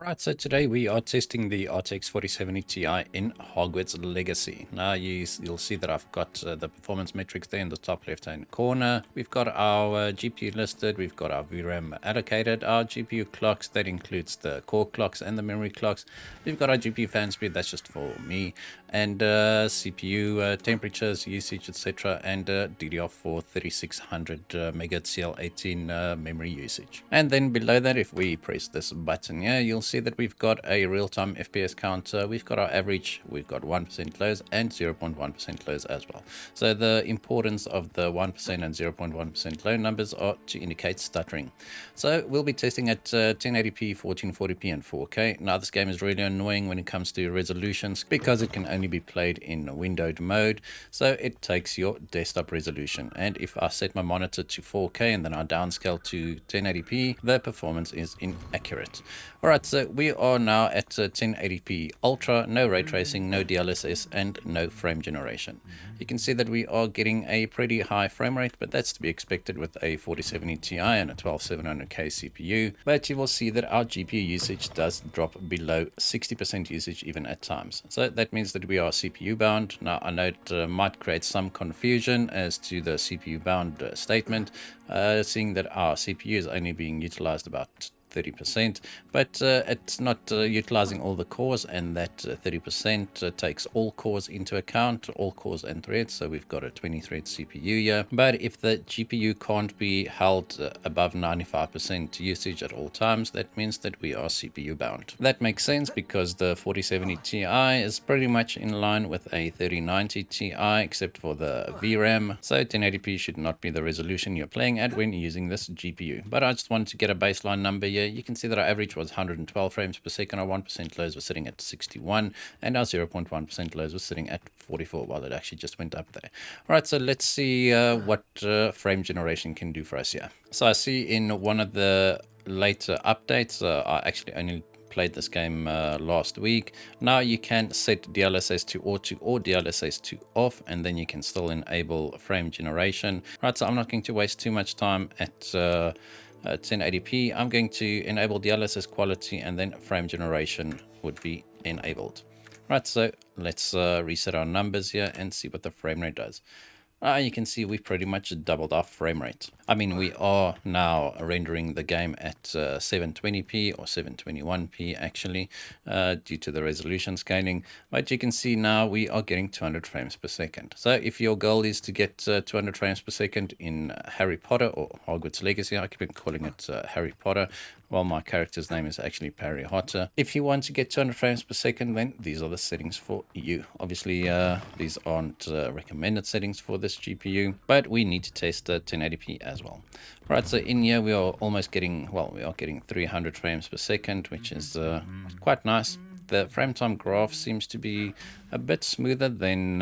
Right, so today we are testing the RTX 4070 Ti in Hogwarts Legacy. Now you'll see that I've got the performance metrics there in the top left hand corner. We've got our GPU listed, we've got our VRAM allocated, our GPU clocks, that includes the core clocks and the memory clocks. We've got our GPU fan speed, that's just for me, and CPU temperatures, usage, etc. and DDR4 3600 MHz CL18 memory usage. And then below that, if we press this button here, you'll see that we've got a real-time FPS counter. We've got our average, we've got 1% lows and 0.1% lows as well. So the importance of the 1% and 0.1% low numbers are to indicate stuttering. So we'll be testing at 1080p, 1440p and 4K. Now this game is really annoying when it comes to resolutions because it can only be played in windowed mode, so it takes your desktop resolution. And if I set my monitor to 4K and then I downscale to 1080p, the performance is inaccurate. Alright, so we are now at 1080p Ultra, no ray tracing, no DLSS and no frame generation. You can see that we are getting a pretty high frame rate, but that's to be expected with a 4070 Ti and a 12700K CPU. But you will see that our GPU usage does drop below 60% usage even at times. So that means that we are CPU bound. Now I know it might create some confusion as to the CPU bound statement, seeing that our CPU is only being utilized about 30%, but it's not utilizing all the cores, and that 30% takes all cores into account, all cores and threads. So we've got a 20 thread CPU here, but if the GPU can't be held above 95% usage at all times, that means that we are CPU bound. That makes sense because the 4070 Ti is pretty much in line with a 3090 Ti except for the VRAM, so 1080p should not be the resolution you're playing at when using this GPU. But I just wanted to get a baseline number here. You can see that our average was 112 frames per second, our 1% lows were sitting at 61, and our 0.1% lows was sitting at 44. Well, it actually just went up there. All right, so let's see what frame generation can do for us here. So I see in one of the later updates, I actually only played this game last week. Now you can set DLSS to auto or DLSS to off, and then you can still enable frame generation. Right, so I'm not going to waste too much time at 1080p. I'm going to enable DLSS quality, and then frame generation would be enabled. Right, so let's reset our numbers here and see what the frame rate does. You can see we've pretty much doubled our frame rate. I mean, we are now rendering the game at 720p or 721p actually, due to the resolution scaling. But you can see now we are getting 200 frames per second. So if your goal is to get 200 frames per second in Harry Potter or Hogwarts Legacy, I keep calling it Harry Potter, while my character's name is actually Perry Hotter. If you want to get 200 frames per second, then these are the settings for you. Obviously, these aren't recommended settings for this GPU, but we need to test 1080p as well. Right, so in here we are almost getting, well, we are getting 300 frames per second, which is quite nice. The frame time graph seems to be a bit smoother than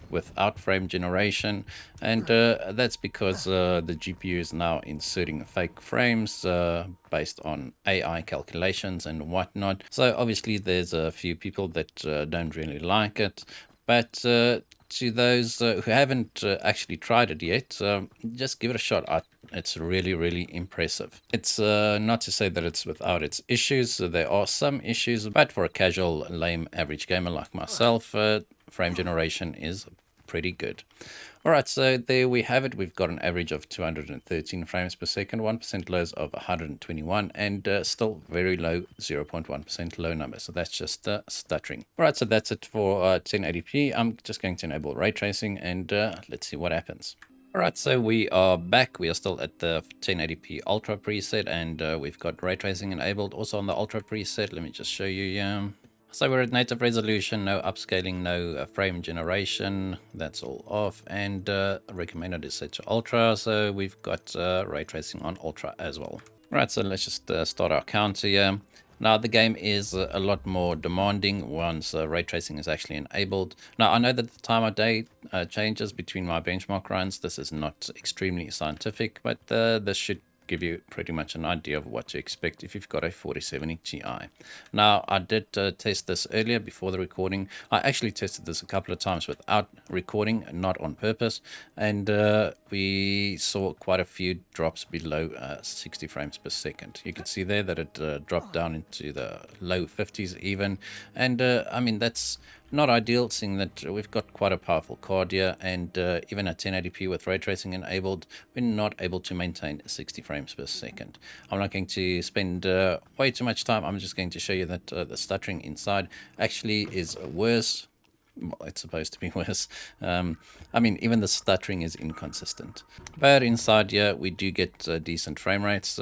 without frame generation, and that's because the GPU is now inserting fake frames based on AI calculations and whatnot. So obviously there's a few people that don't really like it, but to those who haven't actually tried it yet, just give it a shot. It's really, really impressive. It's not to say that it's without its issues. There are some issues, but for a casual, lame, average gamer like myself, frame generation is pretty good. All right, so there we have it. We've got an average of 213 frames per second, 1% lows of 121, and still very low 0.1% low number. So that's just stuttering. All right, so that's it for 1080p. I'm just going to enable ray tracing, and let's see what happens. Alright, so we are back. We are still at the 1080p Ultra preset, and we've got ray tracing enabled also on the Ultra preset. Let me just show you. So we're at native resolution, no upscaling, no frame generation. That's all off, and recommended is set to Ultra. So we've got ray tracing on Ultra as well. Right, so let's just start our counter here. Now the game is a lot more demanding once ray tracing is actually enabled. Now I know that the time of day changes between my benchmark runs. This is not extremely scientific, but this should give you pretty much an idea of what to expect if you've got a 4070 Ti. Now, I did test this earlier before the recording. I actually tested this a couple of times without recording, not on purpose, and we saw quite a few drops below 60 frames per second. You can see there that it dropped down into the low 50s even, and I mean, that's not ideal, seeing that we've got quite a powerful card here, and even at 1080p with ray tracing enabled, we're not able to maintain 60 frames per second. I'm not going to spend way too much time. I'm just going to show you that the stuttering inside actually is worse. Well, it's supposed to be worse. I mean, even the stuttering is inconsistent. But inside here, we do get decent frame rates,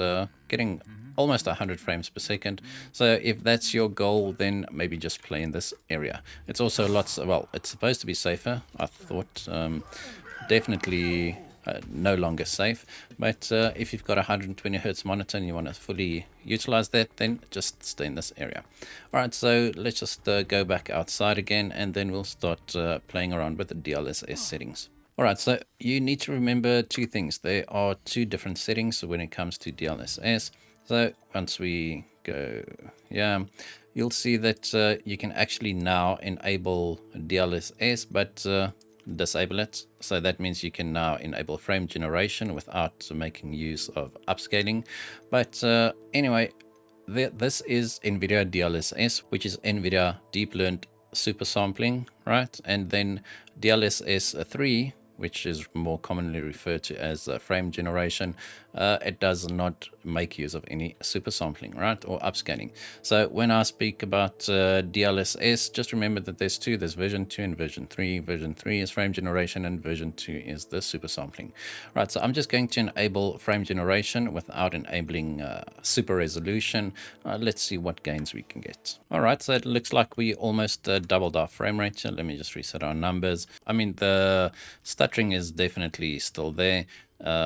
getting almost 100 frames per second. So if that's your goal, then maybe just play in this area. It's also lots, well, it's supposed to be safer, I thought. Definitely no longer safe, but if you've got a 120 hertz monitor and you want to fully utilize that, then just stay in this area. All right, so let's just go back outside again, and then we'll start playing around with the DLSS settings. All right, so you need to remember two things. There are two different settings when it comes to DLSS. So once we go, yeah, you'll see that you can actually now enable DLSS, but disable it. So that means you can now enable frame generation without making use of upscaling. But anyway, this is Nvidia DLSS, which is Nvidia Deep Learned Super Sampling, right? And then DLSS 3, which is more commonly referred to as frame generation, it does not make use of any super sampling, right, or upscaling. So when I speak about DLSS, just remember that there's two. There's version 2 and version 3. Version 3 is frame generation, and version 2 is the super sampling. Right, so I'm just going to enable frame generation without enabling super resolution. Let's see what gains we can get. All right, so it looks like we almost doubled our frame rate. So let me just reset our numbers. I mean, the stuttering is definitely still there.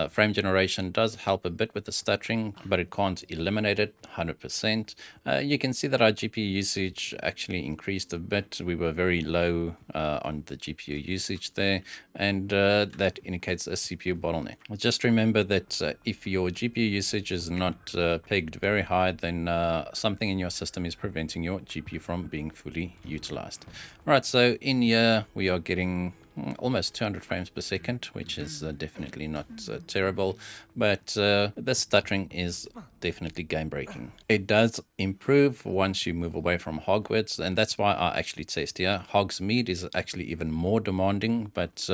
Frame generation does help a bit with the stuttering, but it can't eliminate it 100%. You can see that our GPU usage actually increased a bit. We were very low on the GPU usage there, and that indicates a CPU bottleneck. Just remember that if your GPU usage is not pegged very high, then something in your system is preventing your GPU from being fully utilized. All right, so in here we are getting almost 200 frames per second, which is definitely not terrible, but the stuttering is definitely game breaking. It does improve once you move away from Hogwarts, and that's why I actually test here. Hogsmeade is actually even more demanding, but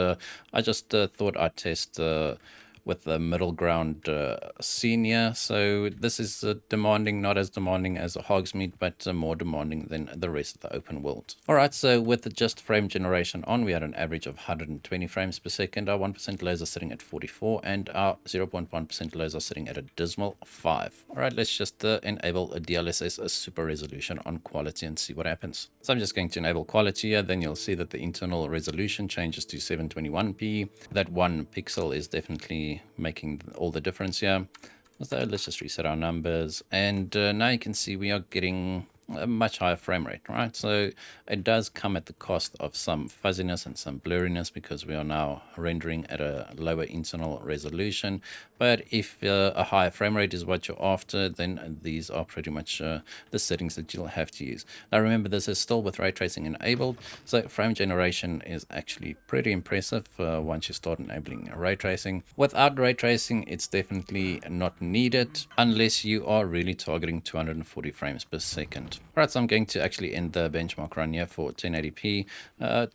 I just thought I'd test with the middle ground senior. So this is demanding, not as demanding as a Hogsmeade, but more demanding than the rest of the open world. All right, so with just frame generation on, we had an average of 120 frames per second. Our 1% lows are sitting at 44, and our 0.1% lows are sitting at a dismal 5. All right, let's just enable a DLSS, a super resolution on quality, and see what happens. So I'm just going to enable quality here. Then you'll see that the internal resolution changes to 720p. That 1 pixel is definitely making all the difference here. So let's just reset our numbers, and now you can see we are getting a much higher frame rate, right? So it does come at the cost of some fuzziness and some blurriness, because we are now rendering at a lower internal resolution. But if a higher frame rate is what you're after, then these are pretty much the settings that you'll have to use. Now remember, this is still with ray tracing enabled, so frame generation is actually pretty impressive once you start enabling ray tracing. Without ray tracing, it's definitely not needed unless you are really targeting 240 frames per second. Alright, so I'm going to actually end the benchmark run here for 1080p.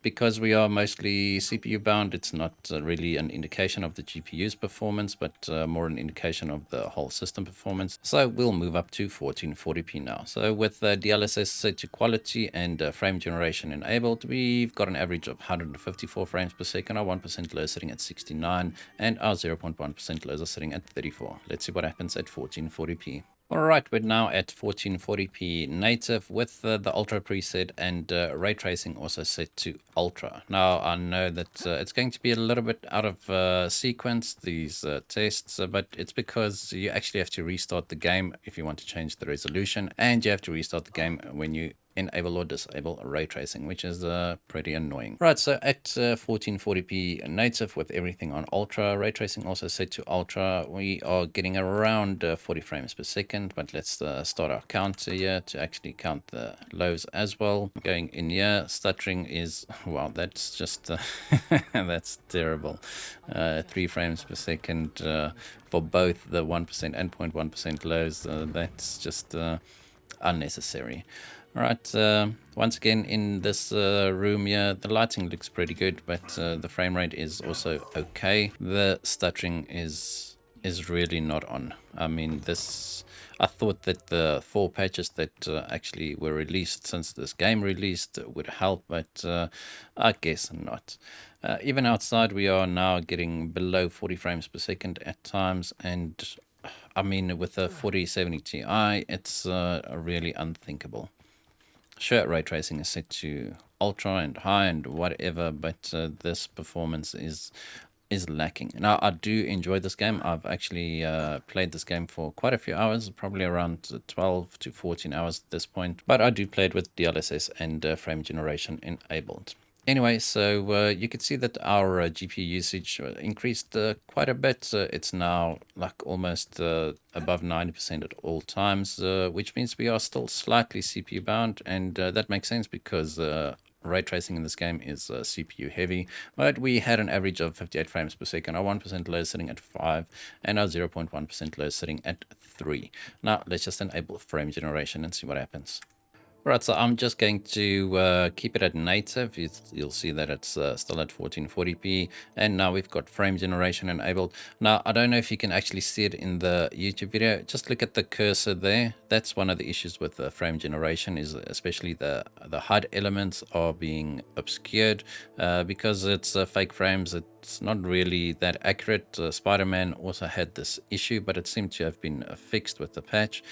Because we are mostly CPU bound, it's not really an indication of the GPU's performance, but more an indication of the whole system performance. So we'll move up to 1440p now. So with DLSS set to quality and frame generation enabled, we've got an average of 154 frames per second. Our 1% low sitting at 69, and our 0.1% lows are sitting at 34. Let's see what happens at 1440p. Alright, we're now at 1440p native with the Ultra preset, and ray tracing also set to Ultra. Now I know that it's going to be a little bit out of sequence, these tests, but it's because you actually have to restart the game if you want to change the resolution, and you have to restart the game when you enable or disable ray tracing, which is pretty annoying. Right, so at 1440p native with everything on ultra, ray tracing also set to ultra, we are getting around 40 frames per second. But let's start our counter here to actually count the lows as well. Going in here, stuttering is, wow, that's just that's terrible. 3 frames per second for both the 1% and 0.1% lows. That's just unnecessary. All right, once again in this room here, the lighting looks pretty good, but the frame rate is also okay. The stuttering is really not on. I mean, I thought that the 4 patches that actually were released since this game released would help, but I guess not. Even outside, we are now getting below 40 frames per second at times, and I mean, with a 4070 Ti, it's really unthinkable. Sure, ray tracing is set to ultra and high and whatever, but this performance is lacking. Now, I do enjoy this game. I've actually played this game for quite a few hours, probably around 12 to 14 hours at this point, but I do play it with DLSS and frame generation enabled. Anyway, so you can see that our GPU usage increased quite a bit. It's now like almost above 90% at all times, which means we are still slightly CPU bound, and that makes sense because ray tracing in this game is CPU heavy, but we had an average of 58 frames per second, our 1% low sitting at 5, and our 0.1% low sitting at 3. Now, let's just enable frame generation and see what happens. Right, so I'm just going to keep it at native. You'll see that it's still at 1440p, and now we've got frame generation enabled. Now, I don't know if you can actually see it in the YouTube video. Just look at the cursor there. That's one of the issues with the frame generation, is especially the HUD elements are being obscured because it's fake frames. It's not really that accurate. Spider-Man also had this issue, but it seemed to have been fixed with the patch.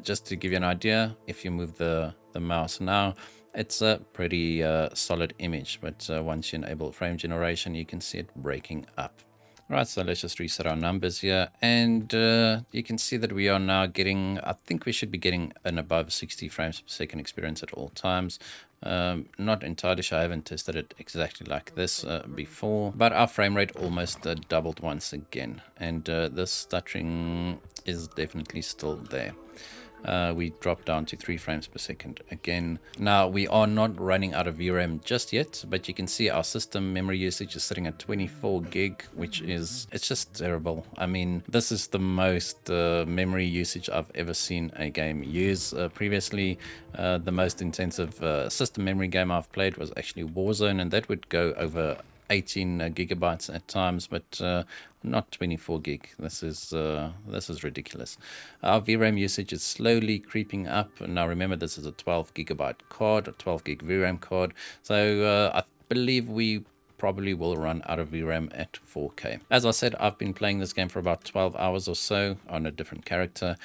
Just to give you an idea, if you move the mouse now, it's a pretty solid image, but once you enable frame generation, you can see it breaking up. Right, so let's just reset our numbers here, and you can see that we are now getting, I think we should be getting an above 60 frames per second experience at all times. Not entirely sure, I haven't tested it exactly like this before, but our frame rate almost doubled once again, and this stuttering is definitely still there. We dropped down to 3 frames per second again. Now, we are not running out of VRAM just yet, but you can see our system memory usage is sitting at 24 gig, which is, it's just terrible. I mean, this is the most memory usage I've ever seen a game use. Previously, the most intensive system memory game I've played was actually Warzone, and that would go over 18 gigabytes at times, but not 24 gig. This is ridiculous. Our VRAM usage is slowly creeping up. Now remember, this is a 12 gigabyte card, a 12 gig VRAM card. So I believe we probably will run out of VRAM at 4K. As I said, I've been playing this game for about 12 hours or so on a different character,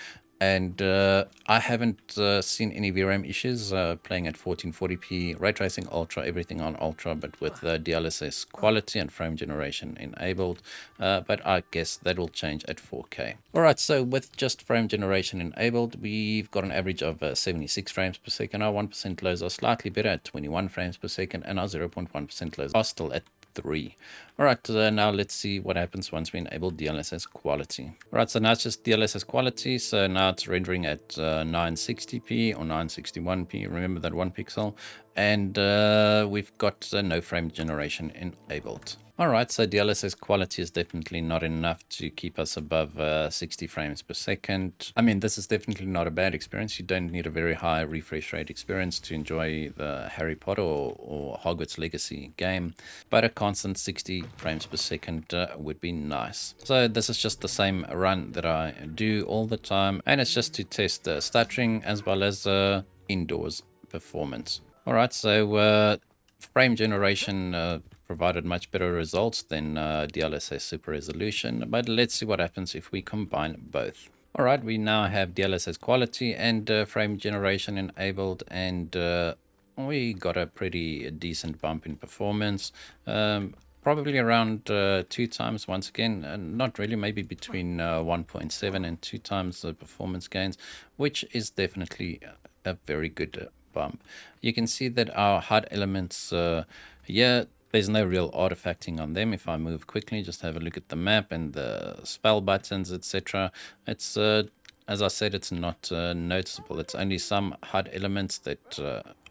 and I haven't seen any VRAM issues playing at 1440p, ray tracing ultra, everything on ultra, but with DLSS quality and frame generation enabled. But I guess that will change at 4K. Alright, so with just frame generation enabled, we've got an average of 76 frames per second. Our 1% lows are slightly better at 21 frames per second, and our 0.1% lows are still at 3. Alright, now let's see what happens once we enable DLSS quality. Alright, so now it's just DLSS quality. So now it's rendering at 960p or 961p. Remember that 1 pixel. And we've got no frame generation enabled. Alright, so DLSS quality is definitely not enough to keep us above 60 frames per second. I mean, this is definitely not a bad experience. You don't need a very high refresh rate experience to enjoy the Harry Potter or Hogwarts Legacy game, but a constant 60 frames per second would be nice. So this is just the same run that I do all the time, and it's just to test stuttering as well as indoors performance. Alright, so frame generation provided much better results than DLSS Super Resolution, but let's see what happens if we combine both. Alright, we now have DLSS quality and frame generation enabled, and we got a pretty decent bump in performance. Probably around 2 times once again, not really, maybe between 1.7 and 2 times the performance gains, which is definitely a very good bump. You can see that our HUD elements here, there's no real artifacting on them. If I move quickly, just have a look at the map and the spell buttons, etc. It's as I said, it's not noticeable. It's only some HUD elements that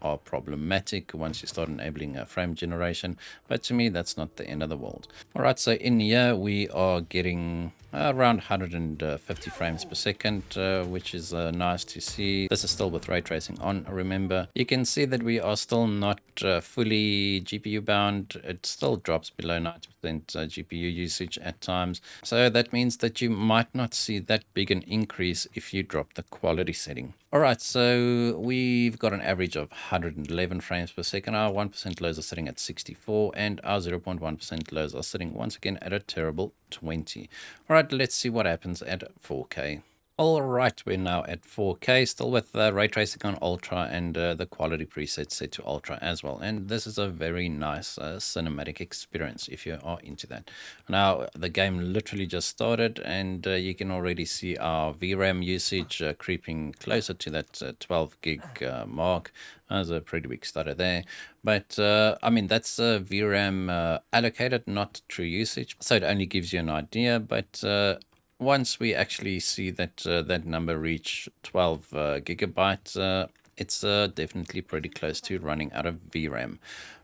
are problematic once you start enabling frame generation. But to me, that's not the end of the world. All right, so in here, we are getting around 150 frames per second, which is nice to see. This is still with ray tracing on, remember. You can see that we are still not fully GPU bound. It still drops below 90% GPU usage at times. So that means that you might not see that big an increase if you drop the quality setting. All right, so we've got an average of 111 frames per second. Our 1% lows are sitting at 64, and our 0.1% lows are sitting once again at a terrible 20. All right, let's see what happens at 4K. All right, we're now at 4K, still with ray tracing on ultra and the quality preset set to ultra as well. And this is a very nice cinematic experience if you are into that. Now, the game literally just started, and you can already see our VRAM usage creeping closer to that 12 gig mark. That's a pretty big stutter there. But I mean, that's VRAM allocated, not true usage. So it only gives you an idea, but once we actually see that that number reach 12 gigabytes, it's definitely pretty close to running out of VRAM.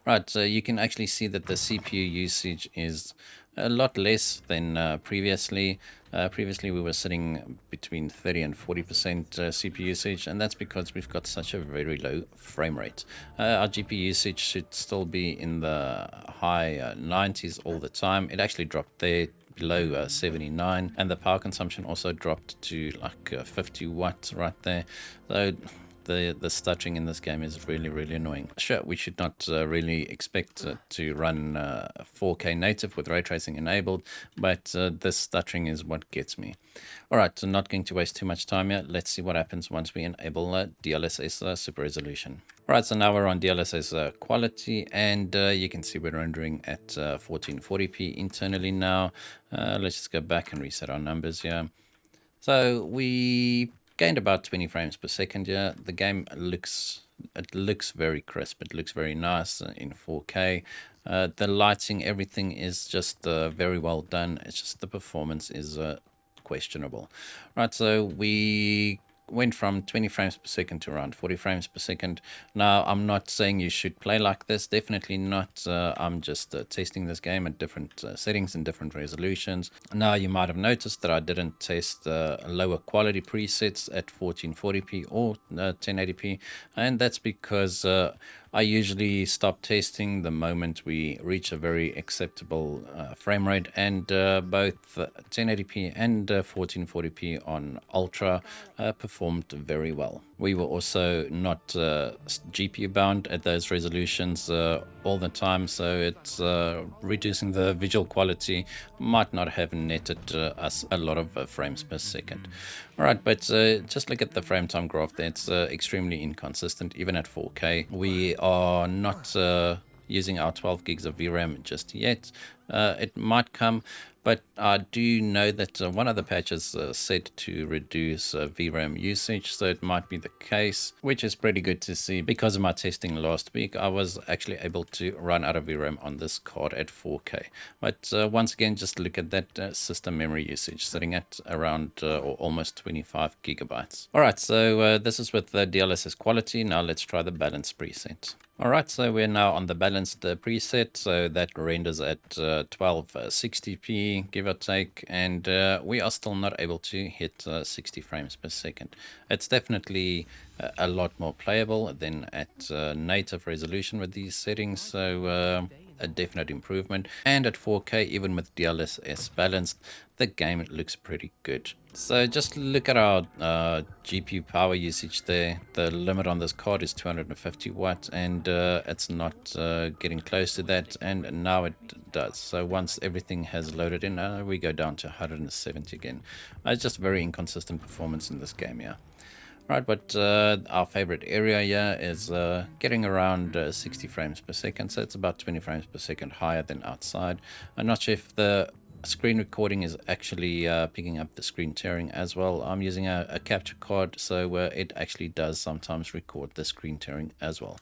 Right, so you can actually see that the CPU usage is a lot less than previously. Previously, we were sitting between 30 and 40% CPU usage, and that's because we've got such a very low frame rate. Our GPU usage should still be in the high 90s all the time. It actually dropped there below 79, and the power consumption also dropped to like 50 watts right there. So the stuttering in this game is really annoying. Sure, we should not really expect to run 4K native with ray tracing enabled, but this stuttering is what gets me. All right, so not going to waste too much time here. Let's see what happens once we enable DLSS super resolution. All right, so now we're on DLSS quality, and you can see we're rendering at 1440p internally now. Let's just go back and reset our numbers here. So we gained about 20 frames per second here. The game looks very crisp. It looks very nice in 4K. The lighting, everything is just very well done. It's just the performance is questionable. Right, so we went from 20 frames per second to around 40 frames per second. Now, I'm not saying you should play like this, definitely not. I'm just testing this game at different settings and different resolutions. Now, you might have noticed that I didn't test lower quality presets at 1440p or 1080p, and that's because I usually stop testing the moment we reach a very acceptable frame rate, and both 1080p and 1440p on Ultra performed very well. We were also not GPU bound at those resolutions all the time, so it's reducing the visual quality might not have netted us a lot of frames per second. All right, but just look at the frame time graph there. It's extremely inconsistent, even at 4K. We are not using our 12 gigs of VRAM just yet. It might come, but I do know that one of the patches said to reduce VRAM usage, so it might be the case, which is pretty good to see. Because of my testing last week, I was actually able to run out of VRAM on this card at 4K. But once again, just look at that system memory usage sitting at around or almost 25 gigabytes. All right, so this is with the DLSS quality. Now let's try the balance preset. All right, so we're now on the balanced preset, so that renders at 1260p, give or take, and we are still not able to hit 60 frames per second. It's definitely a lot more playable than at native resolution with these settings, so a definite improvement. And at 4K, even with DLSS balanced, the game looks pretty good. So just look at our GPU power usage there. The limit on this card is 250 watts, and it's not getting close to that, and now it does. So once everything has loaded in, we go down to 170 again. It's just very inconsistent performance in this game, yeah. Right, but our favorite area here is getting around 60 frames per second, so it's about 20 frames per second higher than outside. I'm not sure if the Screen recording is actually picking up the screen tearing as well. I'm using a capture card, so it actually does sometimes record the screen tearing as well.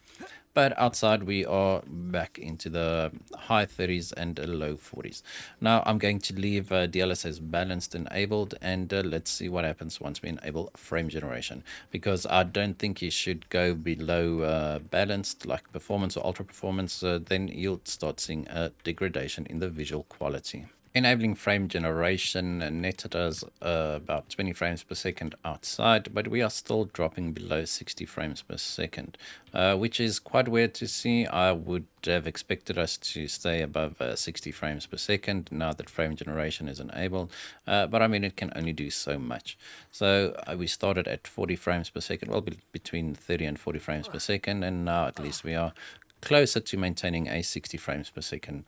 But outside we are back into the high 30s and low 40s. Now I'm going to leave DLSS balanced enabled, and let's see what happens once we enable frame generation, because I don't think you should go below balanced like performance or ultra performance. Then you'll start seeing a degradation in the visual quality. Enabling frame generation netted us about 20 frames per second outside, but we are still dropping below 60 frames per second, which is quite weird to see. I would have expected us to stay above 60 frames per second now that frame generation is enabled, but I mean, it can only do so much. So we started at 40 frames per second, well, between 30 and 40 frames per second, and now at least we are closer to maintaining a 60 frames per second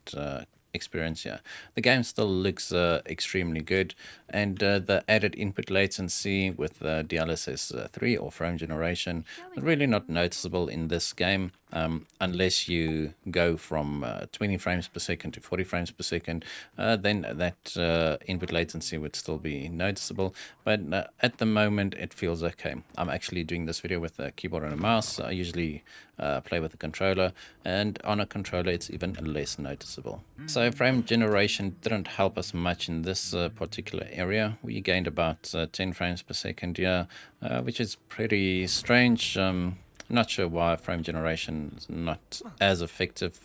experience here. The game still looks extremely good, and the added input latency with DLSS 3 or frame generation really not noticeable in this game, unless you go from 20 frames per second to 40 frames per second. Then that input latency would still be noticeable, but at the moment it feels okay. I'm actually doing this video with a keyboard and a mouse. I usually play with a controller, and on a controller it's even less noticeable. So frame generation didn't help us much in this particular area. We gained about 10 frames per second here, which is pretty strange. Not sure why frame generation is not as effective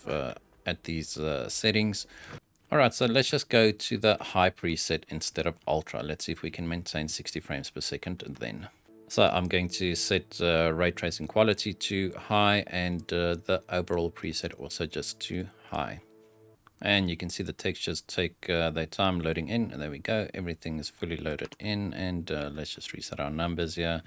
at these settings. Alright, so let's just go to the high preset instead of ultra. Let's see if we can maintain 60 frames per second then. So I'm going to set ray tracing quality to high, and the overall preset also just to high. And you can see the textures take their time loading in, and there we go, everything is fully loaded in. And let's just reset our numbers here,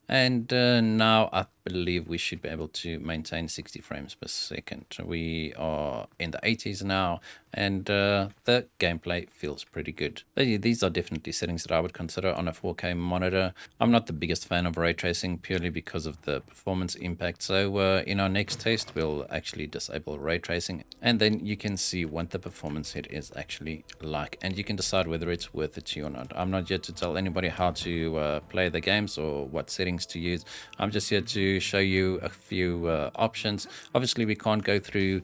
and now I believe we should be able to maintain 60 frames per second. We are in the 80s now, and the gameplay feels pretty good. These are definitely settings that I would consider on a 4K monitor. I'm not the biggest fan of ray tracing purely because of the performance impact, so in our next test we'll actually disable ray tracing, and then you can see what the performance hit is actually like, and you can decide whether it's worth it to you or not. I'm not here to tell anybody how to play the games or what settings to use. I'm just here to show you a few options. Obviously we can't go through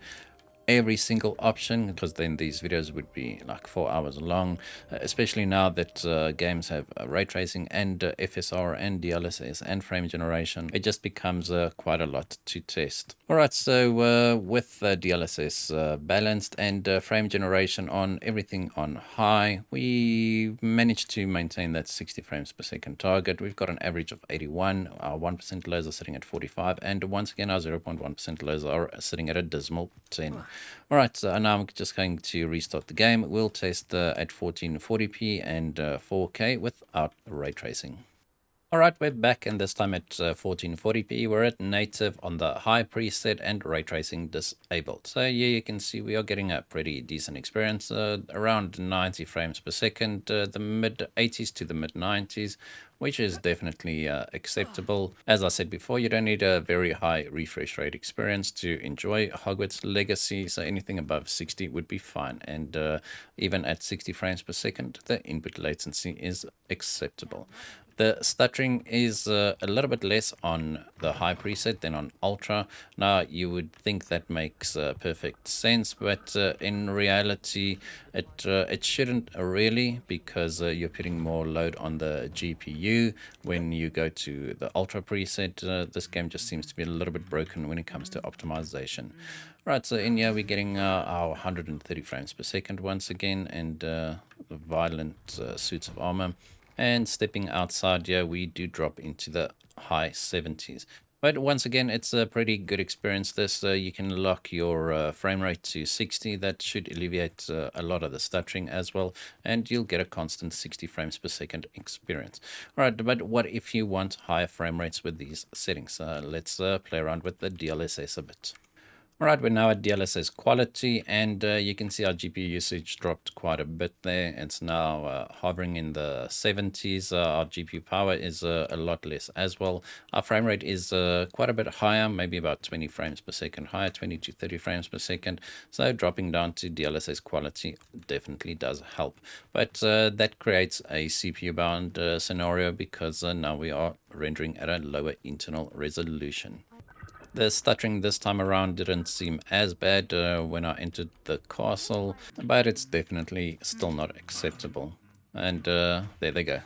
every single option, because then these videos would be like 4 hours long, especially now that games have ray tracing and FSR and DLSS and frame generation. It just becomes quite a lot to test. Alright, so with DLSS balanced and frame generation on, everything on high, we managed to maintain that 60 frames per second target. We've got an average of 81, our 1% lows are sitting at 45, and once again our 0.1% lows are sitting at a dismal 10. Alright, so now I'm just going to restart the game. We'll test at 1440p and 4K without ray tracing. Alright, we're back, and this time at 1440p. We're at native on the high preset and ray tracing disabled. So yeah, you can see we are getting a pretty decent experience, around 90 frames per second, the mid 80s to the mid 90s, which is definitely acceptable. As I said before, you don't need a very high refresh rate experience to enjoy Hogwarts Legacy, so anything above 60 would be fine, and even at 60 frames per second, the input latency is acceptable. The stuttering is a little bit less on the high preset than on ultra. Now you would think that makes perfect sense, but in reality it shouldn't really, because you're putting more load on the GPU when you go to the ultra preset. This game just seems to be a little bit broken when it comes to optimization. Right, so in here we're getting our 130 frames per second once again, and violent suits of armor. And stepping outside here, we do drop into the high 70s. But once again, it's a pretty good experience. This you can lock your frame rate to 60. That should alleviate a lot of the stuttering as well, and you'll get a constant 60 frames per second experience. All right, but what if you want higher frame rates with these settings? Let's play around with the DLSS a bit. Alright, we're now at DLSS quality, and you can see our GPU usage dropped quite a bit there. It's now hovering in the 70s. Our GPU power is a lot less as well. Our frame rate is quite a bit higher, maybe about 20 frames per second higher, 20 to 30 frames per second. So dropping down to DLSS quality definitely does help. But that creates a CPU bound scenario because now we are rendering at a lower internal resolution. The stuttering this time around didn't seem as bad when I entered the castle, but it's definitely still not acceptable. And there they go.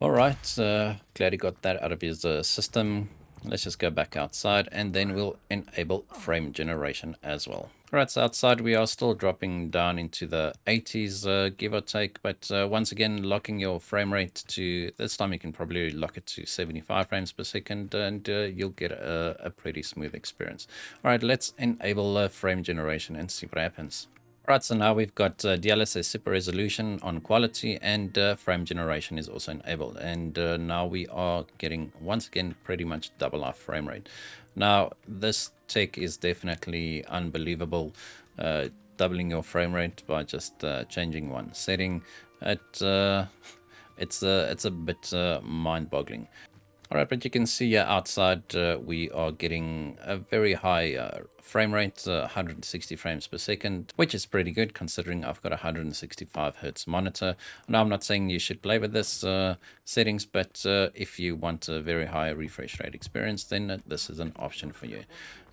Alright, glad he got that out of his system. Let's just go back outside and then we'll enable frame generation as well. Alright, so outside we are still dropping down into the 80s, give or take, but once again, locking your frame rate to, this time you can probably lock it to 75 frames per second and you'll get a pretty smooth experience. Alright, let's enable frame generation and see what happens. Right, so now we've got DLSS super resolution on quality, and frame generation is also enabled. And now we are getting, once again, pretty much double our frame rate. Now, this tech is definitely unbelievable. Doubling your frame rate by just changing one setting, it's a bit mind-boggling. Alright, but you can see here outside we are getting a very high frame rate, 160 frames per second, which is pretty good considering I've got a 165 Hertz monitor. Now, I'm not saying you should play with this settings, but if you want a very high refresh rate experience, then this is an option for you.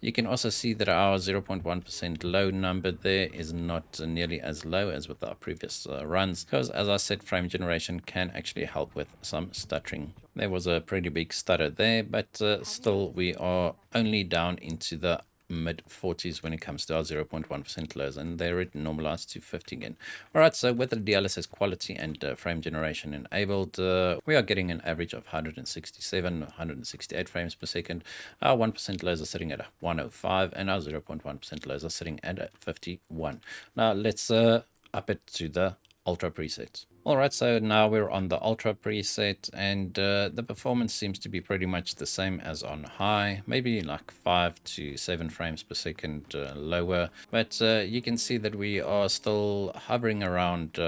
You can also see that our 0.1% low number there is not nearly as low as with our previous runs, because as I said, frame generation can actually help with some stuttering. There was a pretty big stutter there, but still we are only down into the mid 40s when it comes to our 0.1% lows, and there it normalized to 50 again. Alright, so with the DLSS quality and frame generation enabled, we are getting an average of 167, 168 frames per second. Our 1% lows are sitting at 105, and our 0.1% lows are sitting at 51. Now let's up it to the Ultra preset. Alright, so now we're on the Ultra preset, and the performance seems to be pretty much the same as on high, maybe like 5 to 7 frames per second lower, but you can see that we are still hovering around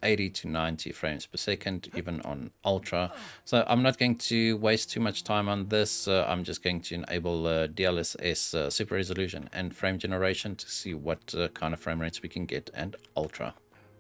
80 to 90 frames per second, even on Ultra. So I'm not going to waste too much time on this. I'm just going to enable DLSS super resolution and frame generation to see what kind of frame rates we can get at Ultra.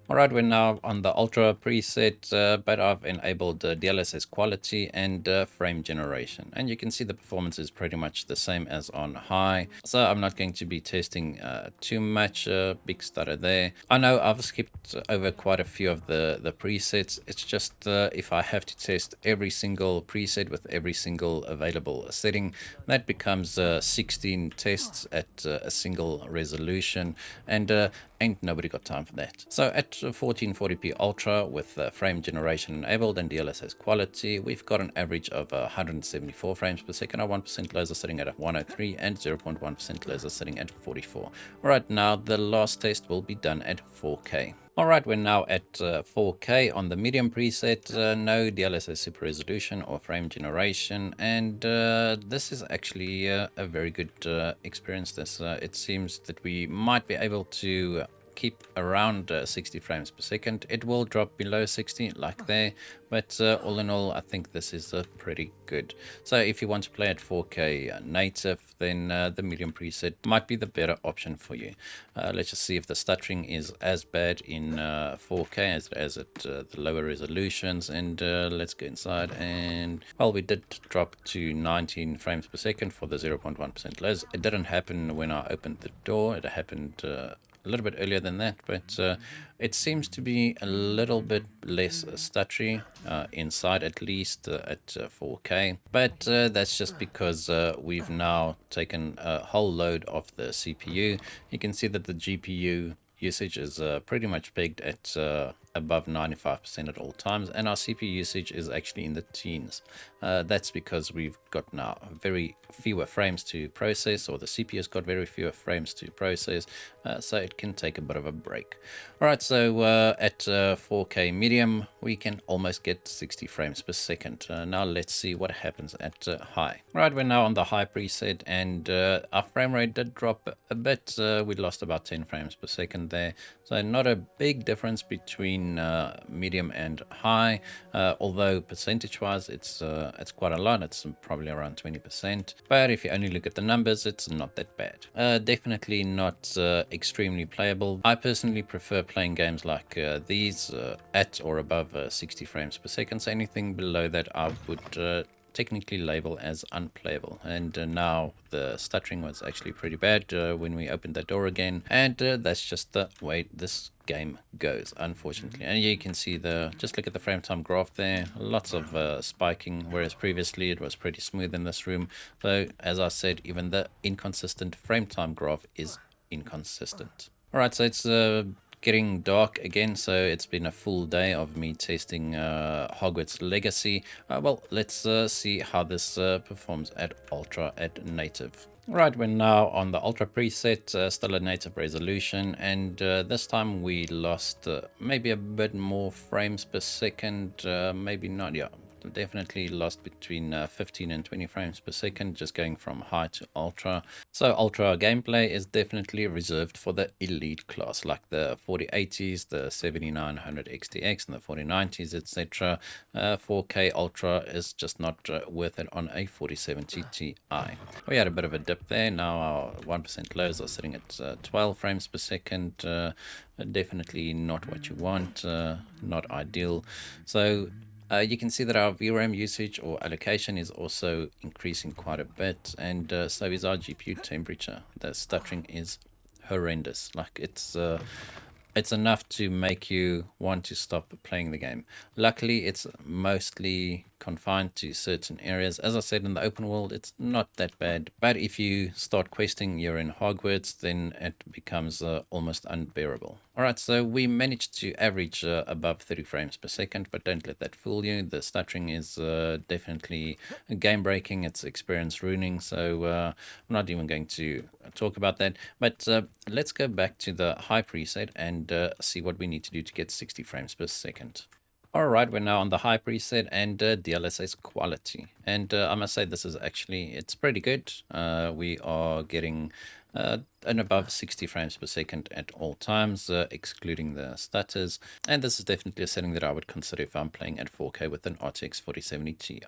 Alright, we're now on the Ultra preset, but I've enabled DLSS quality and frame generation. And you can see the performance is pretty much the same as on high. So I'm not going to be testing too much. Big stutter there. I know I've skipped over quite a few of the presets. It's just if I have to test every single preset with every single available setting, that becomes 16 tests at a single resolution. And ain't nobody got time for that. So at 1440p Ultra with frame generation enabled and DLSS quality, we've got an average of 174 frames per second. Our 1% lows are sitting at 103 and 0.1% lows are sitting at 44. Alright, now the last test will be done at 4K. Alright, we're now at 4K on the medium preset, no DLSS super resolution or frame generation, and this is actually a very good experience. It seems that we might be able to keep around 60 frames per second. It will drop below 60 like there, but all in all, I think this is pretty good. So if you want to play at 4K native, then the medium preset might be the better option for you. Let's just see if the stuttering is as bad in 4K as at the lower resolutions, and let's go inside. And well, we did drop to 19 frames per second for the 0.1% lows. It didn't happen when I opened the door. It happened a little bit earlier than that, but it seems to be a little bit less stuttery inside, at least at 4K, but that's just because we've now taken a whole load of the CPU. You can see that the GPU usage is pretty much pegged at above 95% at all times, and our CPU usage is actually in the teens. That's because we've got now very fewer frames to process, or the CPU's got very fewer frames to process, so it can take a bit of a break. All right, so at 4K medium, we can almost get 60 frames per second. Now let's see what happens at high. All right, we're now on the high preset, and our frame rate did drop a bit. We lost about 10 frames per second there, so not a big difference between medium and high, although percentage-wise it's quite a lot. It's probably around 20%, but if you only look at the numbers, it's not that bad. Definitely not extremely playable. I personally prefer playing games like these at or above 60 frames per second, so anything below that I would technically label as unplayable. And now the stuttering was actually pretty bad when we opened the door again, and that's just the way this game goes, unfortunately. And you can see just look at the frame time graph there, lots of spiking, whereas previously it was pretty smooth in this room. So as I said, even the inconsistent frame time graph is inconsistent. All right, so it's getting dark again, so it's been a full day of me testing Hogwarts Legacy. Well, let's see how this performs at ultra at native. Right, we're now on the ultra preset, still a native resolution, and this time we lost maybe a bit more frames per second, maybe not, yeah. Definitely lost between 15 and 20 frames per second just going from high to ultra. So ultra gameplay is definitely reserved for the elite class, like the 4080s, the 7900 XTX and the 4090s, etc. 4K ultra is just not worth it on a 4070 Ti. We had a bit of a dip there. Now our 1% lows are sitting at 12 frames per second. Definitely not what you want, not ideal. So you can see that our VRAM usage or allocation is also increasing quite a bit, and so is our GPU temperature. The stuttering is horrendous. Like it's enough to make you want to stop playing the game. Luckily, it's mostly confined to certain areas. As I said, in the open world, it's not that bad. But if you start questing you're in Hogwarts, then it becomes almost unbearable. All right, so we managed to average above 30 frames per second, but don't let that fool you. The stuttering is definitely game breaking. It's experience ruining. So I'm not even going to talk about that. But let's go back to the high preset and see what we need to do to get 60 frames per second. All right, we're now on the high preset and DLSS quality. And I must say this is actually, it's pretty good. We are getting and above 60 frames per second at all times, excluding the stutters. And this is definitely a setting that I would consider if I'm playing at 4K with an RTX 4070 Ti.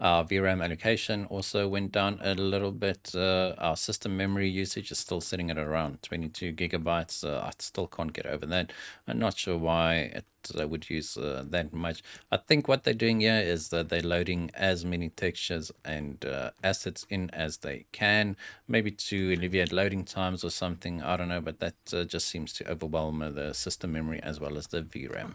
Our VRAM allocation also went down a little bit. Our system memory usage is still sitting at around 22 gigabytes. I still can't get over that. I'm not sure why it would use that much. I think what they're doing here is that they're loading as many textures and assets in as they can, maybe to alleviate loading times or something. I don't know, but that just seems to overwhelm the system memory as well as the VRAM.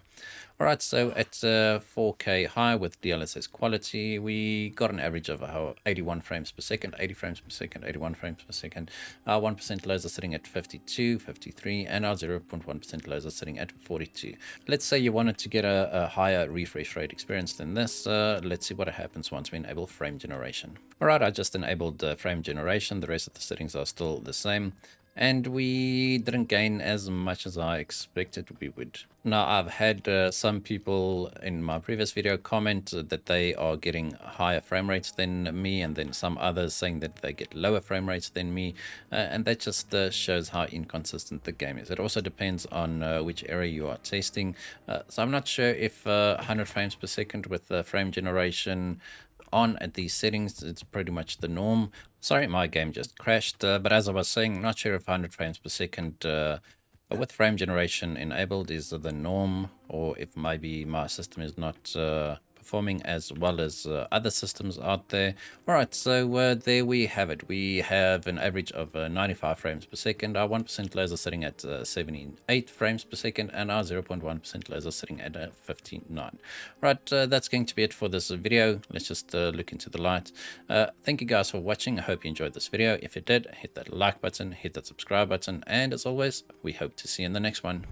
All right, so at 4K high with DLSS quality, we got an average of 81 frames per second, 80 frames per second, 81 frames per second. Our 1% lows are sitting at 52, 53, and our 0.1% lows are sitting at 42. Let's say you wanted to get a higher refresh rate experience than this. Let's see what happens once we enable frame generation. All right, I just enabled frame generation. The rest of the settings are still the same. And we didn't gain as much as I expected we would. Now, I've had some people in my previous video comment that they are getting higher frame rates than me, and then some others saying that they get lower frame rates than me, and that just shows how inconsistent the game is. It also depends on which area you are testing. So I'm not sure if 100 frames per second with frame generation on at these settings, it's pretty much the norm. Sorry, my game just crashed, but as I was saying, not sure if 100 frames per second with frame generation enabled is the norm, or if maybe my system is not performing as well as other systems out there. All right, so there we have it. We have an average of 95 frames per second. Our 1% lows are sitting at 78 frames per second, and our 0.1% lows are sitting at 59. Right, that's going to be it for this video. Let's just look into the light. Thank you guys for watching. I hope you enjoyed this video. If you did, hit that like button, hit that subscribe button, and as always, we hope to see you in the next one.